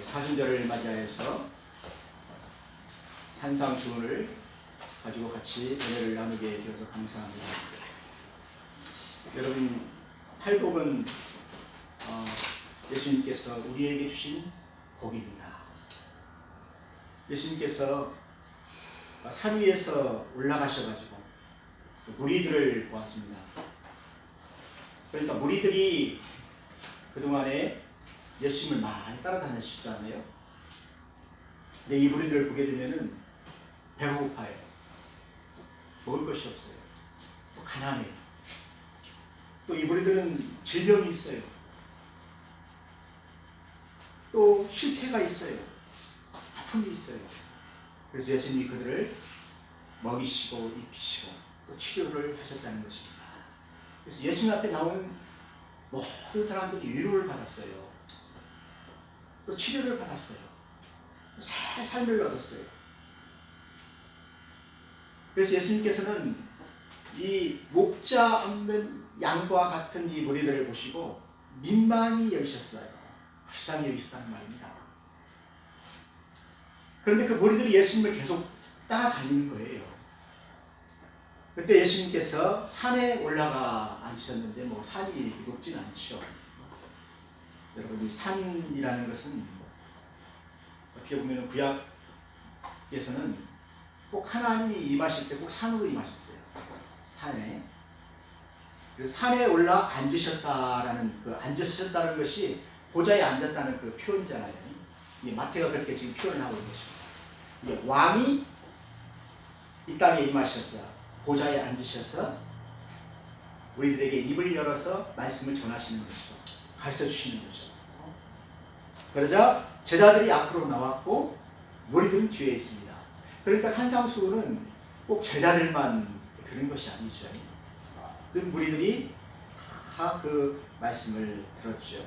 사순절을 맞이하여서 산상수훈을 가지고 같이 은혜를 나누게 되어서 감사합니다. 여러분, 팔복은 예수님께서 우리에게 주신 복입니다. 예수님께서 산 위에서 올라가셔가지고 무리들을 보았습니다. 그러니까 무리들이 그동안에 예수님을 많이 따라다녔잖아요. 근데 이 무리들을 보게 되면은 배가 고파요. 먹을 것이 없어요. 또 가난해요. 또 이 무리들은 질병이 있어요. 또 실패가 있어요. 아픔이 있어요. 그래서 예수님이 그들을 먹이시고 입히시고 또 치료를 하셨다는 것입니다. 그래서 예수님 앞에 나온 모든 사람들이 위로를 받았어요. 또 치료를 받았어요. 새 삶을 얻었어요. 그래서 예수님께서는 이 목자 없는 양과 같은 이 무리들을 보시고 민망히 여기셨어요. 불쌍히 여기셨다는 말입니다. 그런데 그 무리들이 예수님을 계속 따라다니는 거예요. 그때 예수님께서 산에 올라가 앉으셨는데 산이 높지는 않죠. 여러분, 이 산이라는 것은 어떻게 보면 구약에서는 꼭 하나님이 임하실 때 꼭 산으로 임하셨어요. 산에. 그래서 산에 올라 앉으셨다라는 앉으셨다는 것이 보좌에 앉았다는 그 표현이잖아요. 이 마태가 그렇게 지금 표현을 하고 있는 것입니다. 왕이 이 땅에 임하셔서 보좌에 앉으셔서 우리들에게 입을 열어서 말씀을 전하시는 것이죠. 가르쳐 주시는 거죠. 그러자 제자들이 앞으로 나왔고 무리들은 뒤에 있습니다. 그러니까 산상수훈은 꼭 제자들만 들은 것이 아니죠. 그 무리들이 다 그 말씀을 들었죠.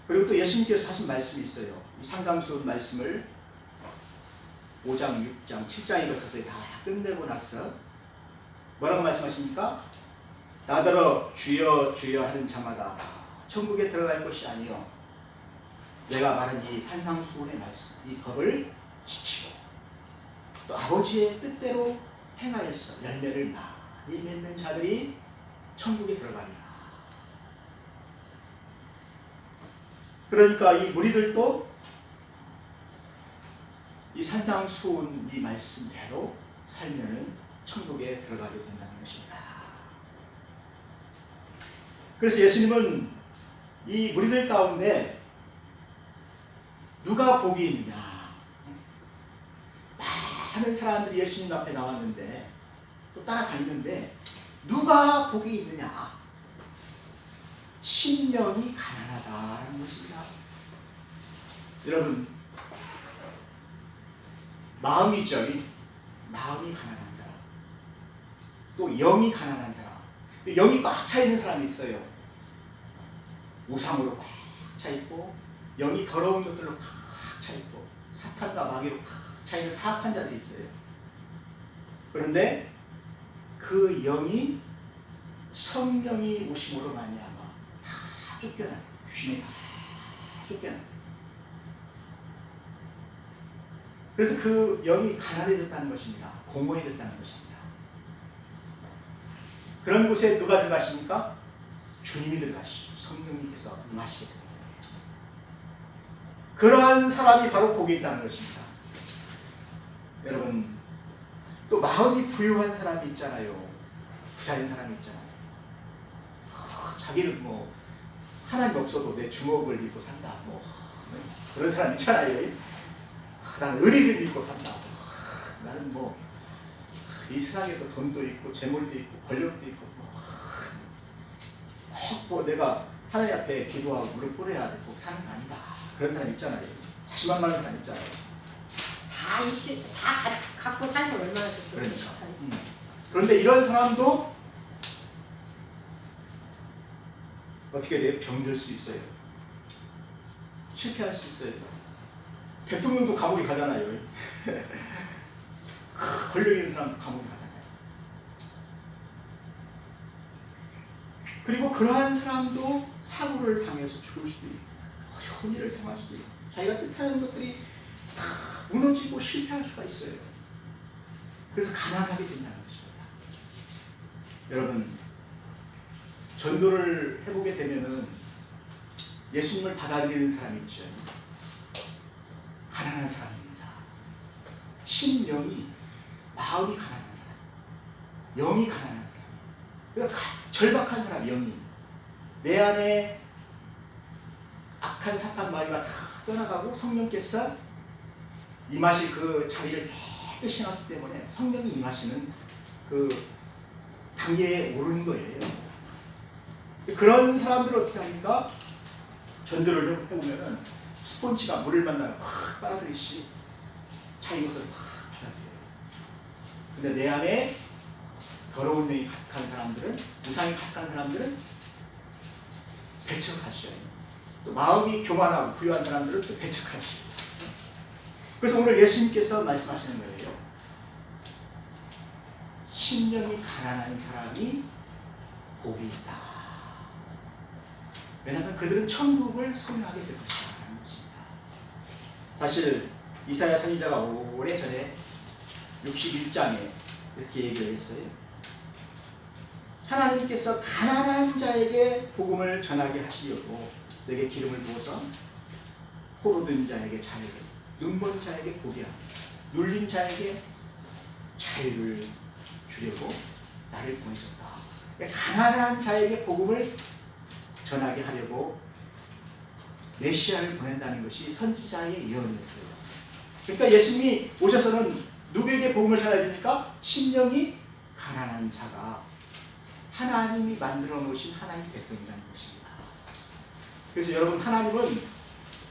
그리고 또 예수님께서 하신 말씀이 있어요. 이 산상수훈 말씀을 5장, 6장, 7장에 거쳐서 다 끝내고 나서 뭐라고 말씀하십니까? 나더러 주여 주여 하는 자마다 천국에 들어갈 것이 아니요 내가 말한 이 산상수훈의 말씀, 이 법을 지키고 또 아버지의 뜻대로 행하여서 열매를 많이 맺는 자들이 천국에 들어가리라. 그러니까 이 무리들도 이 산상수훈 이 말씀대로 살면은 천국에 들어가게 된다는 것입니다. 그래서 예수님은 이 무리들 가운데 누가 복이 있느냐, 많은 사람들이 예수님 앞에 나왔는데 또 따라다니는데 누가 복이 있느냐, 심령이 가난하다라는 것입니다. 여러분, 마음이죠. 마음이 가난한 사람, 또 영이 가난한 사람, 또 영이 꽉 차 있는 사람이 있어요. 우상으로 꽉 차 있고 영이 더러운 것들로 꽉 차 있고 사탄과 마귀로 꽉 차 있는 사악한 자들이 있어요. 그런데 그 영이 성령이 오심으로 말미암아 다 쫓겨난, 귀신이 다 쫓겨난. 그래서 그 영이 가난해졌다는 것입니다. 공허해졌다는 것입니다. 그런 곳에 누가 들어가십니까? 주님이 들어가시죠. 성령님께서 임하시게 됩니다. 그러한 사람이 바로 복이 있다는 것입니다. 여러분, 또 마음이 부유한 사람이 있잖아요. 부자인 사람이 있잖아요. 자기는 하나님 없어도 내 주먹을 믿고 산다. 그런 사람 있잖아요. 나는 의리를 믿고 산다. 나는 이 세상에서 돈도 있고 재물도 있고 권력도 있고 내가 하나님 앞에 기도하고 무릎 꿇어야 꼭 사는 거 아니다. 그런 사람 있잖아요. 자신만만한 사람 있잖아요. 다 갖고 살면 얼마나 좋겠습니까? 그러니까. 그런데 이런 사람도 어떻게 돼요? 병들 수 있어요. 실패할 수 있어요. 대통령도 감옥에 가잖아요. 권력 있는 사람도 감옥에 가잖아요. 그리고 그러한 사람도 사고를 당해서 죽을 수도 있고 어려운 일을 당할 수도 있고 자기가 뜻하는 것들이 다 무너지고 실패할 수가 있어요. 그래서 가난하게 된다는 것입니다. 여러분, 전도를 해보게 되면은 예수님을 받아들이는 사람이 있죠. 가난한 사람입니다. 심령이, 마음이 가난한 사람, 영이 가난한 사람, 그러니까 절박한 사람, 영이. 내 안에 악한 사탄 마귀가 다 떠나가고 성령께서 임하실 그 자리를 깨끗이 해놨기 때문에 성령이 임하시는 그 단계에 오르는 거예요. 그런 사람들을 어떻게 합니까? 전도를 해보면은 스폰지가 물을 만나면 확 빨아들이시 자기 것을 확 받아들여요. 근데 내 안에 더러운 영이 가득한 사람들은, 우상이 가득한 사람들은 배척하셔요. 또 마음이 교만하고 부유한 사람들은 또 배척하시고. 그래서 오늘 예수님께서 말씀하시는 거예요. 심령이 가난한 사람이 복이 있다. 왜냐하면 그들은 천국을 소유하게 될 것이다 라는 것입니다. 사실 이사야 선지자가 오래전에 61장에 이렇게 얘기를 했어요. 하나님께서 가난한 자에게 복음을 전하게 하시려고 내게 기름을 부어서 포로된 자에게 자유를, 눈먼 자에게 보게 하고 눌린 자에게 자유를 주려고 나를 보내셨다. 그러니까 가난한 자에게 복음을 전하게 하려고 메시아를 보낸다는 것이 선지자의 예언이었어요. 그러니까 예수님이 오셔서는 누구에게 복음을 전해야 됩니까? 심령이 가난한 자가 하나님이 만들어 놓으신 하나님 백성이라는 것입니다. 그래서 여러분, 하나님은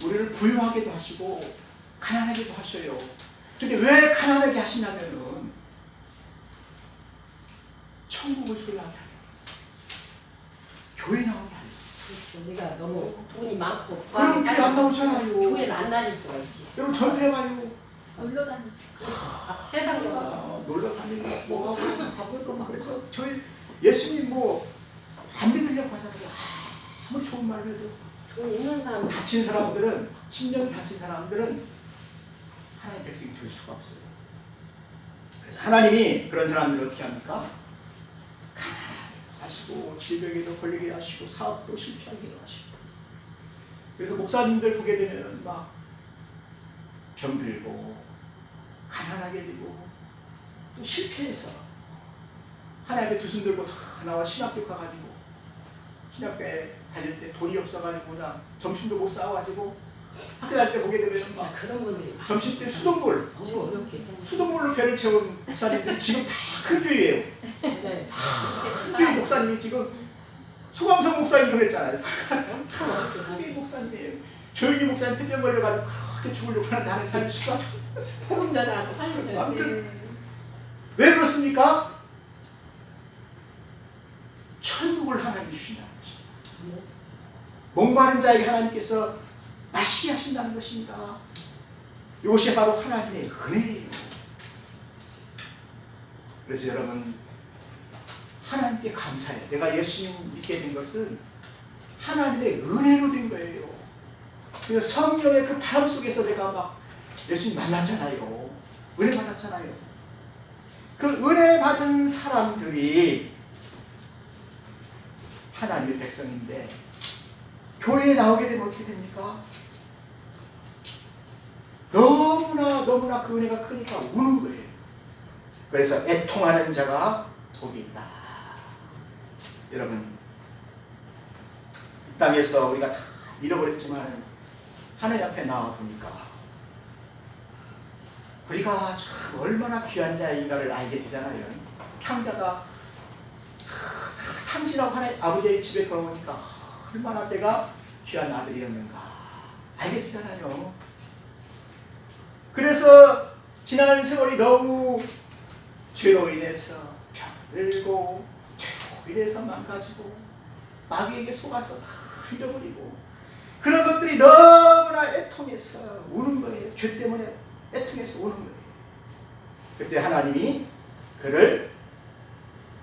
우리를 부유하게도 하시고 가난하게도 하셔요. 근데 왜 가난하게 하시냐면은 천국을 소유하게 하려고, 교회 나오게 하려고. 그렇지. 우리가 너무 돈이 많고 그럼 교회 안 나오잖아요. 교회는 안 다닐 수가 있지. 여러분, 전도해봐요. 놀러 다니지. 세상에 놀러 다니고 뭐하고 바쁠 거만. 그래서 저희 예수님 뭐 안 믿으려고 하잖아요. 아무 좋은 말을 해도 돈 있는 사람, 다친 사람들은, 심령이 다친 사람들은 하나님 백성이 될 수가 없어요. 그래서 하나님이 그런 사람들을 어떻게 합니까? 가난하게 하시고 질병에도 걸리게 하시고 사업도 실패하게 하시고. 그래서 목사님들 보게 되면 막 병들고 가난하게 되고 또 실패해서 하나님의 두 손 들고 다 나와 신학교 가가지고 신학교에 다닐 때 돈이 없어가지고 그냥 점심도 못 사와가지고 학교 다닐 때 보게 되면 진짜 막 그런 분들이 많아. 점심 때 수돗물, 너무 어렵게 생겼어. 수돗물로 배를 채운 목사님들이 지금 다 큰 교회예요. 네. 큰 교회 목사님이 지금 소광성 목사님도 그랬잖아요. 엄청 어렵게 큰 교회 살았어. 목사님이에요. 조용히 목사님 폐병 걸려가지고 그렇게 죽으려고 하는데 하나님 살려주셔가지고. 복음 전하고 살려줘야 아무튼 왜 그렇습니까? 천국을 하나님이 주신다는 것입니다. 목마른 자에게 하나님께서 마시게 하신다는 것입니다. 이것이 바로 하나님의 은혜예요. 그래서 여러분, 하나님께 감사해요. 내가 예수님 믿게 된 것은 하나님의 은혜로 된 거예요. 그래서 성령의 그 바람 속에서 내가 막 예수님 만났잖아요. 은혜 받았잖아요. 그 은혜 받은 사람들이 하나님의 백성인데 교회에 나오게 되면 어떻게 됩니까? 너무나 그 은혜가 크니까 우는 거예요. 그래서 애통하는 자가 복이 있다. 여러분, 이 땅에서 우리가 다 잃어버렸지만 하나님 앞에 나와 보니까 우리가 참 얼마나 귀한 자인가를 알게 되잖아요. 탕자가 탕진하고 하나님 아버지의 집에 돌아오니까 얼마나 제가 귀한 아들이었는가 알게 되잖아요. 그래서 지난 세월이 너무 죄로 인해서 병들고 죄로 인해서 망가지고 마귀에게 속아서 다 잃어버리고 그런 것들이 너무나 애통해서 우는 거예요. 죄 때문에 애통해서 우는 거예요. 그때 하나님이 그를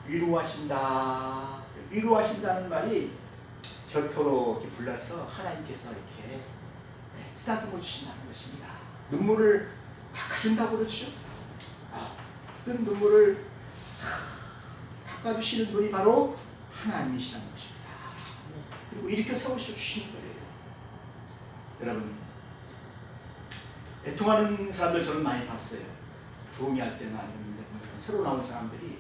위로하신다. 위로하신다는 말이 곁으로 이렇게 불러서 하나님께서 이렇게 쓰다듬어 주신다는 것입니다. 눈물을 닦아준다고 그러죠. 뜬 눈물을 닦아주시는 분이 바로 하나님이시라는 것입니다. 그리고 일으켜 세우셔 주시는 거예요. 여러분, 애통하는 사람들 저는 많이 봤어요. 부흥회 할 때나 아니면 새로 나온 사람들이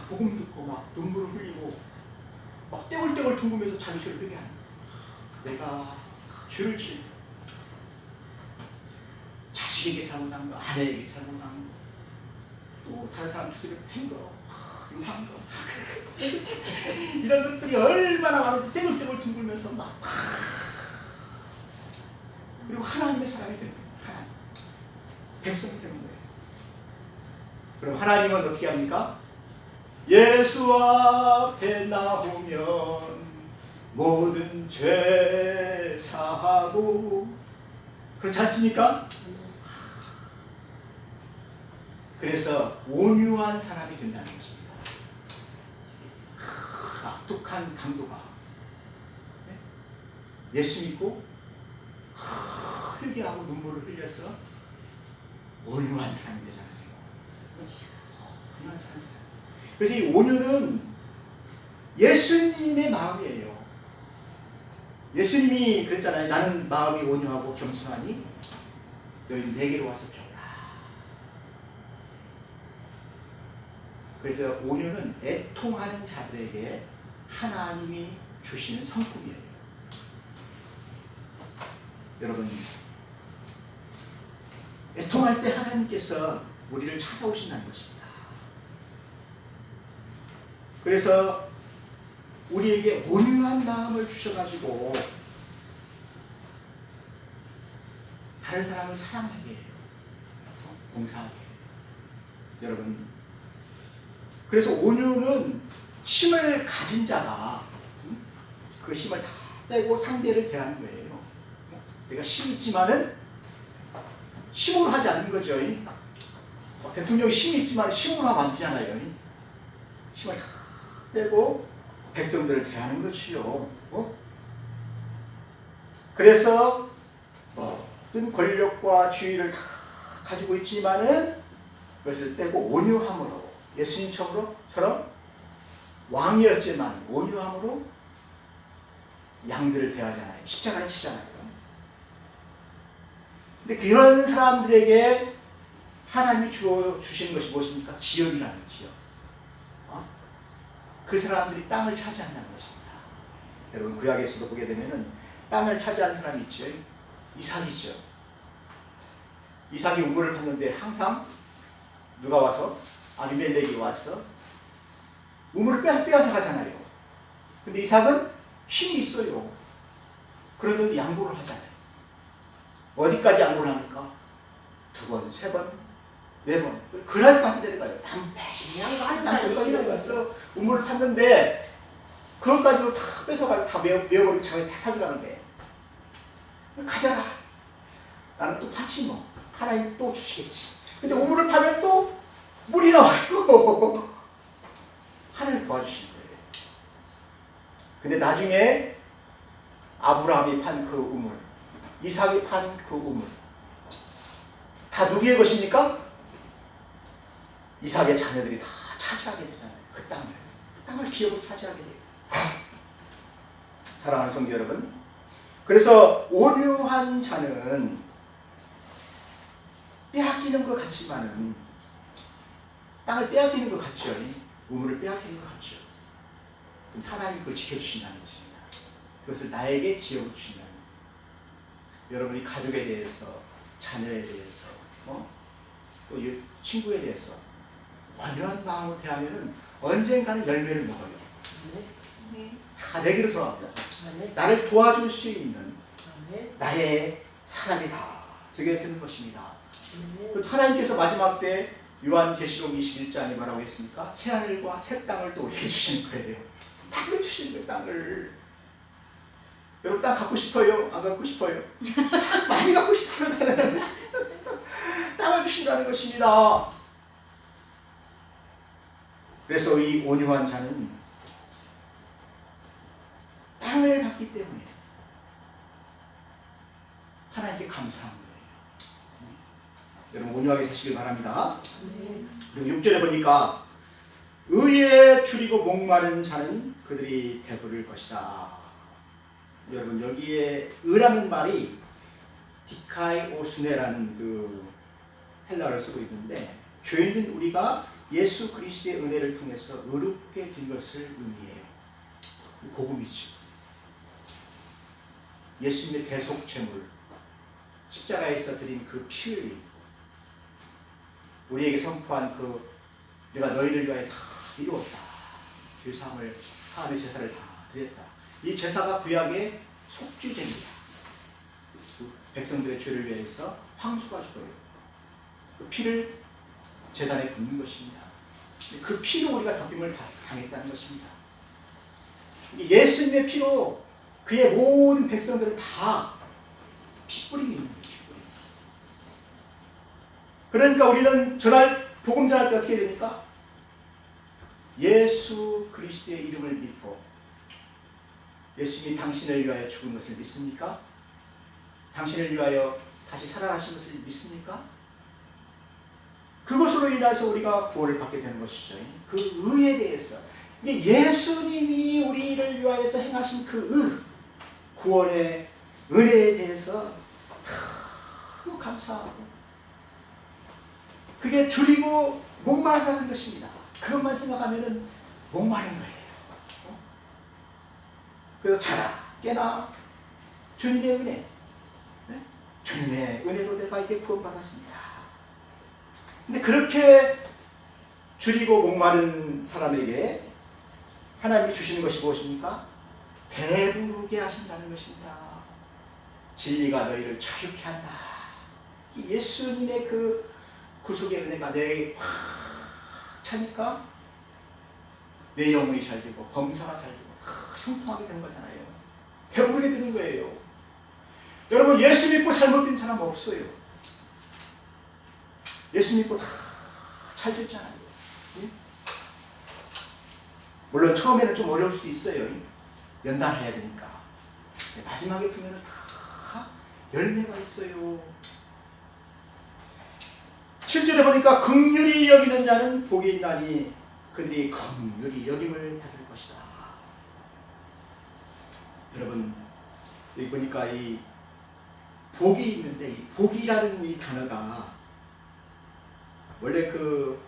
복음 듣고 막 눈물을 흘리고 막 떼굴떼굴 둥그면서 자기 죄를 회개하는 거예요. 내가 죄를 지은 거, 자식에게 잘못한 거, 아내에게 잘못한 거, 또 다른 사람 두드려 팬 거, 유사한 거 이런 것들이 얼마나 많은데 떼굴떼굴 둥글면서 막 그리고 하나님의 사람이 되는 거예요. 하나님 백성이 되는 거예요. 그럼 하나님은 어떻게 합니까? 예수 앞에 나오면 모든 죄 사하고, 그렇지 않습니까? 그래서 온유한 사람이 된다는 것입니다. 악독한 강도가 예수 믿고 회개하고 눈물을 흘려서 온유한 사람이 되잖아요. 온유한 사람이. 그래서 이 온유는 예수님의 마음이에요. 예수님이 그랬잖아요. 나는 마음이 온유하고 겸손하니 너희 내게로 와서 배우라. 그래서 온유는 애통하는 자들에게 하나님이 주시는 성품이에요. 여러분, 애통할 때 하나님께서 우리를 찾아오신다는 것입니다. 그래서 우리에게 온유한 마음을 주셔가지고 다른 사람을 사랑하게 해요. 봉사하게 해요. 여러분, 그래서 온유는 힘을 가진 자가 그 힘을 다 빼고 상대를 대하는 거예요. 내가 힘이 있지만은 힘으로 하지 않는 거죠. 대통령이 힘이 있지만 힘으로 하면 안 되잖아요. 힘을 다 빼고 백성들을 대하는 것이요. 그래서 모든 권력과 지위를 다 가지고 있지만은 그것을 빼고 온유함으로, 예수님처럼 왕이었지만 온유함으로 양들을 대하잖아요. 십자가를 치잖아요. 근데 그런 사람들에게 하나님이 주시는 것이 무엇입니까? 지역이라는 지역. 그 사람들이 땅을 차지한다는 것입니다. 여러분, 구약에서도 보게 되면은 땅을 차지한 사람이 있죠. 이삭이죠. 이삭이 우물을 팠는데 항상 누가 와서, 아비멜렉이 와서 우물을 빼앗아 가잖아요. 근데 이삭은 힘이 있어요. 그러더니 양보를 하잖아요. 어디까지 양보를 합니까? 2번, 3번, 4번. 그날까지 데려가요. 양보하는 사람이 땅까지 가서 우물을 팠는데 그것까지도 다 뺏어가고 다 메어버리고 자기 사져가는 거예요. 가져라. 나는 또 파지 뭐. 하나님 또 주시겠지. 근데 우물을 파면 또 물이 나와요. 하나님 도와주시는 거예요. 근데 나중에 아브라함이 판 그 우물, 이삭이 판 그 우물, 다 누구의 것입니까? 이삭의 자녀들이 다 차지하게 되잖아요. 그 땅을 기업으로 차지하게 돼요. 사랑하는 성도 여러분, 그래서 온유한 자는 빼앗기는 것 같지만은 땅을 빼앗기는 것 같죠. 우물을 빼앗기는 것 같죠. 하나님이 그걸 지켜주신다는 것입니다. 그것을 나에게 기억을 주신다는 것입니다. 여러분이 가족에 대해서, 자녀에 대해서, 또 친구에 대해서 온유한 마음으로 대하면 언젠가는 열매를 먹어요. 다 내게로 돌아옵니다. 나를 도와줄 수 있는 나의 사람이 다 되게 되는 것입니다. 하나님께서 마지막 때 요한계시록 21장에 뭐라고 했습니까? 새 하늘과 새 땅을 또 우리에게 주시는 거예요. 땅을 주시는 거예요. 땅을. 여러분, 땅 갖고 싶어요? 안 갖고 싶어요? 많이 갖고 싶어요. 나는. 땅을 주신다는 것입니다. 그래서 이 온유한 자는 땅을 받기 때문에 하나님께 감사한 거예요. 여러분 온유하게 사시길 바랍니다. 그리고 6절에 보니까 의에 줄이고 목마른 자는 그들이 배부를 것이다. 여러분 여기에 의라는 말이 디카이오스네라는 그 헬라어를 쓰고 있는데 죄인된 우리가 예수 그리스도의 은혜를 통해서 의롭게 된 것을 의미해요. 복음이죠. 예수님의 대속죄물 십자가에서 드린 그 피 흘림 우리에게 선포한 그 내가 너희를 위하여 다 이루었다. 죄사함을 사함의 제사를 다 드렸다. 이 제사가 구약의 속죄제입니다. 백성들의 죄를 위해서 황소가 죽어요. 그 피를 제단에 붓는 것입니다. 그 피로 우리가 덮임을 당했다는 것입니다. 예수님의 피로 그의 모든 백성들을 다 피뿌림이 있는 거예요. 그러니까 우리는 전할 복음 전할 때 어떻게 됩니까? 예수 그리스도의 이름을 믿고 예수님이 당신을 위하여 죽은 것을 믿습니까? 당신을 위하여 다시 살아나신 것을 믿습니까? 그것으로 인해서 우리가 구원을 받게 되는 것이죠. 그 의에 대해서 예수님이 우리를 위하여서 행하신 그 의, 구원의 은혜에 대해서 너무 감사하고 그게 줄이고 목마르다는 것입니다. 그것만 생각하면은 목마른 거예요. 그래서 자라 깨나 주님의 은혜, 주님의 은혜로 내가 이게 구원받았습니다. 근데 그렇게 줄이고 목마른 사람에게 하나님이 주시는 것이 무엇입니까? 배부르게 하신다는 것입니다. 진리가 너희를 자유케 한다. 예수님의 그 구속의 은혜가 내게 확 차니까 내 영혼이 잘 되고 범사가 잘 되고 형통하게 되는 거잖아요. 배부르게 되는 거예요. 여러분 예수 믿고 잘못된 사람 없어요. 예수 믿고 다 잘 됐잖아요. 물론 처음에는 좀 어려울 수도 있어요. 연단해야 되니까. 마지막에 보면 다 열매가 있어요. 7절에 보니까 긍휼히 여기는 자는 복이 있나니 그들이 긍휼히 여김을 받을 것이다. 여러분 여기 보니까 이 복이 있는데 이 복이라는 이 단어가 원래 그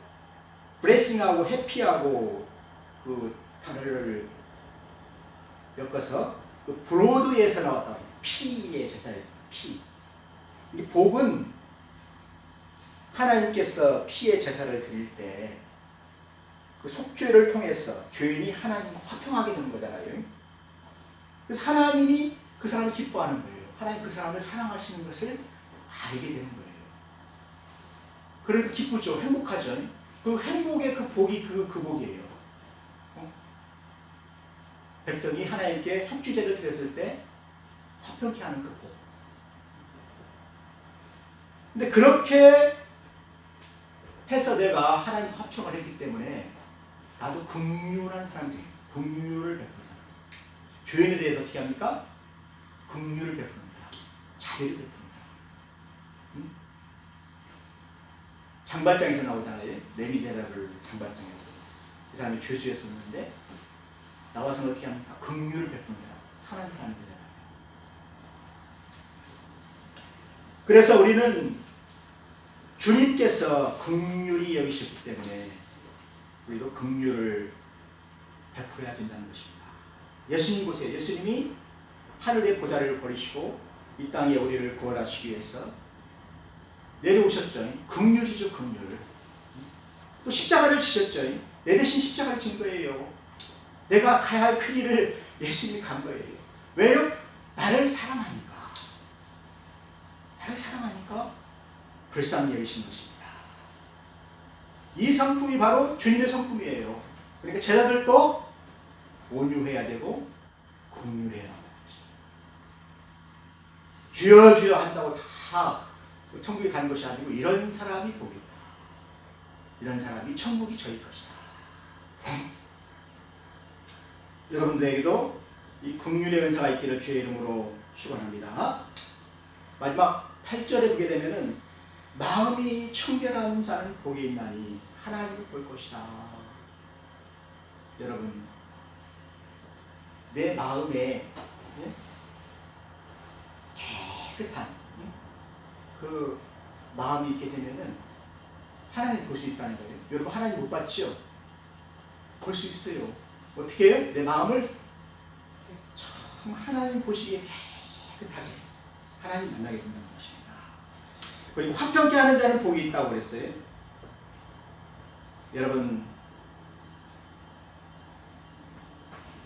blessing하고 happy하고 그 단어를 엮어서 그 브로드에서 나왔다. 피의 제사에서 피. 이 복은 하나님께서 피의 제사를 드릴 때 그 속죄를 통해서 죄인이 하나님과 화평하게 되는 거잖아요. 그래서 하나님이 그 사람을 기뻐하는 거예요. 하나님 그 사람을 사랑하시는 것을 알게 되는 거예요. 그러니까 기쁘죠. 행복하죠. 그 행복의 그 복이 그 복이에요. 백성이 하나님께 속죄제를 드렸을 때 화평케 하는 그 복. 근데 그렇게 해서 내가 하나님 화평을 했기 때문에 나도 긍휼한 사람들이 긍휼을 베푸는 사람. 죄인에 대해서 어떻게 합니까? 긍휼을 베푸는 사람, 자비를 베푸는 사람. 장발장에서 나오잖아요. 레미제라블 장발장에서 이 사람이 죄수였었는데 나와서는 어떻게 합니까? 긍휼을 베푸는 사람, 선한 사람이 되잖아요. 그래서 우리는 주님께서 긍휼히 여기셨기 때문에 우리도 긍휼을 베풀어야 된다는 것입니다. 예수님 보세요. 예수님이 하늘의 보좌를 버리시고 이 땅에 우리를 구원하시기 위해서 내려오셨죠. 긍휼이죠. 긍휼. 또 십자가를 지셨죠. 내 대신 십자가를 진 거예요. 내가 가야 할 그 길을 예수님이 간 거예요. 왜요? 나를 사랑하니까. 나를 사랑하니까 불쌍히 여기신 것입니다. 이 성품이 바로 주님의 성품이에요. 그러니까 제자들도 온유해야 되고 긍휼해야 한다는 것입니다. 주여 주여 한다고 다 천국에 가는 것이 아니고 이런 사람이 복이다. 이런 사람이 천국이 저희 것이다. 여러분들에게도 이 긍휼의 은사가 있기를 주의 이름으로 축원합니다. 마지막 8절에 보게 되면은 마음이 청결한 자는 복이 있나니 하나님을 볼 것이다. 여러분, 내 마음에 깨끗한 그 마음이 있게 되면은 하나님 볼 수 있다는 거예요. 여러분, 하나님 못 봤죠? 볼 수 있어요. 어떻게 해요? 내 마음을 참 하나님 보시기에 깨끗하게 하나님 만나게 된다는 것입니다. 그리고 화평케 하는 자는 복이 있다고 그랬어요. 여러분,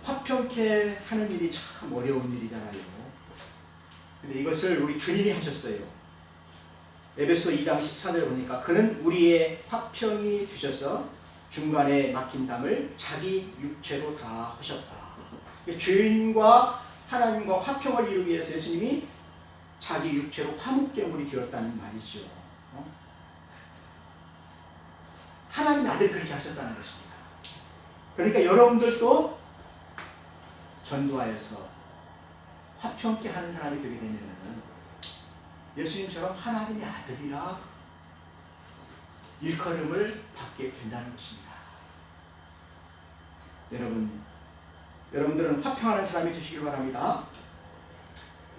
화평케 하는 일이 참 어려운 일이잖아요. 근데 이것을 우리 주님이 하셨어요. 에베소 2장 14절 보니까 그는 우리의 화평이 되셔서 중간에 막힌 담을 자기 육체로 다 하셨다. 죄인과 하나님과 화평을 이루기 위해서 예수님이 자기 육체로 화목제물이 되었다는 말이죠. 하나님 아들 그렇게 하셨다는 것입니다. 그러니까 여러분들도 전도하여서 화평케 하는 사람이 되게 되면은 예수님처럼 하나님의 아들이라 일컬음을 받게 된다는 것입니다. 여러분들은 화평하는 사람이 되시길 바랍니다.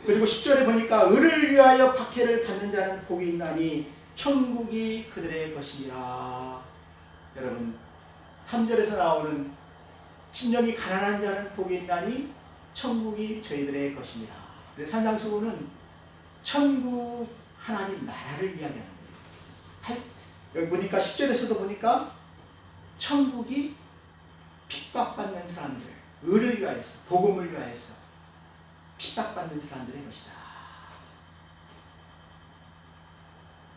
그리고 10절에 보니까 의를 위하여 박해를 받는 자는 복이 있나니 천국이 그들의 것이니라. 여러분, 3절에서 나오는 심령이 가난한 자는 복이 있나니 천국이 저희들의 것이니라. 산상수훈은 천국 하나님 나라를 이야기하는 거예요. 여기 보니까 10절에서도 보니까 천국이 핍박받는 사람들, 의를 위하여서, 복음을 위하여서 핍박받는 사람들의 것이다.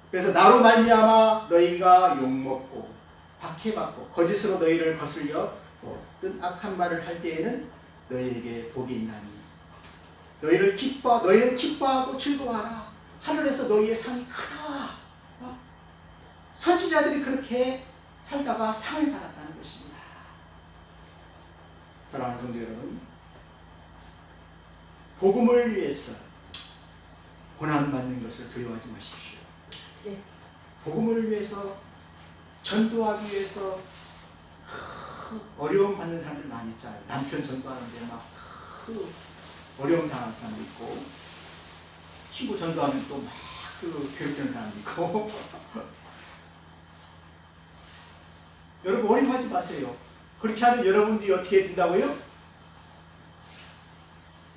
그래서 나로 말미암아 너희가 욕먹고 박해받고 거짓으로 너희를 거슬려 모든 악한 말을 할 때에는 너희에게 복이 있나니 너희는 기뻐하고 즐거워하라. 하늘에서 너희의 상이 크다. 선지자들이 그렇게 살다가 상을 받았다는 것입니다. 사랑하는 성도 여러분, 복음을 위해서 고난받는 것을 두려워하지 마십시오. 복음을 위해서 전도하기 위해서 어려움 받는 사람들 많이 있잖아요. 남편 전도하는데 막 어려움 당하는 사람도 있고, 친구 전도하면 또 막 괴롭히는 사람도 있고. 여러분, 어림하지 마세요. 그렇게 하면 여러분들이 어떻게 된다고요?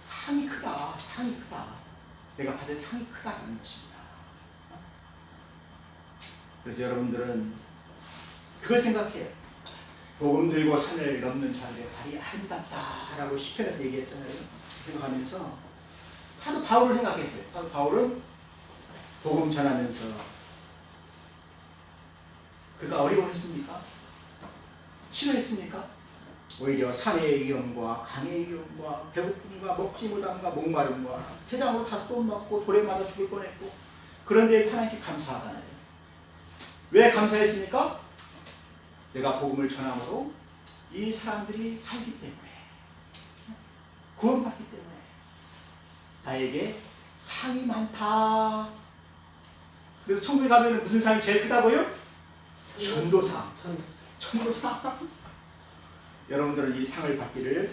상이 크다. 상이 크다. 내가 받을 상이 크다는 것입니다. 그래서 여러분들은 그걸 생각해요. 복음 들고 산을 넘는 자들의 발이 아름답다라고 시편에서 얘기했잖아요. 생각하면서 하도 바울을 생각했어요. 하도 바울은 복음 전하면서 그가 어려워했습니까? 싫어했습니까? 오히려 산의 위험과 강의 위험과 배고픔과 먹지 못함과 목마름과 태장으로 다섯 번 맞고 돌에 맞아 죽을 뻔했고, 그런데 하나님께 감사하잖아요. 왜 감사했습니까? 내가 복음을 전함으로 이 사람들이 살기 때문에, 구원받기 때문에 나에게 상이 많다. 그래서 천국에 가면 무슨 상이 제일 크다고요? 전도상. 전도상. 여러분들은 이 상을 받기를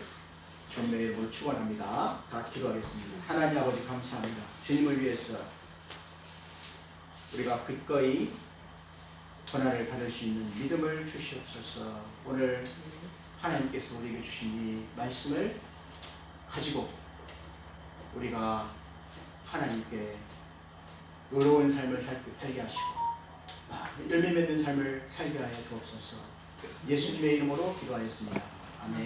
주님의 이름으로 축원합니다. 다 같이 기도하겠습니다. 하나님 아버지 감사합니다. 주님을 위해서 우리가 기꺼이 고난을 받을 수 있는 믿음을 주시옵소서. 오늘 하나님께서 우리에게 주신 이 말씀을 가지고 우리가 하나님께 의로운 삶을 살게 하시고 열매 맺는 삶을 살게 하여 주옵소서. 예수님의 이름으로 기도하였습니다. 아멘.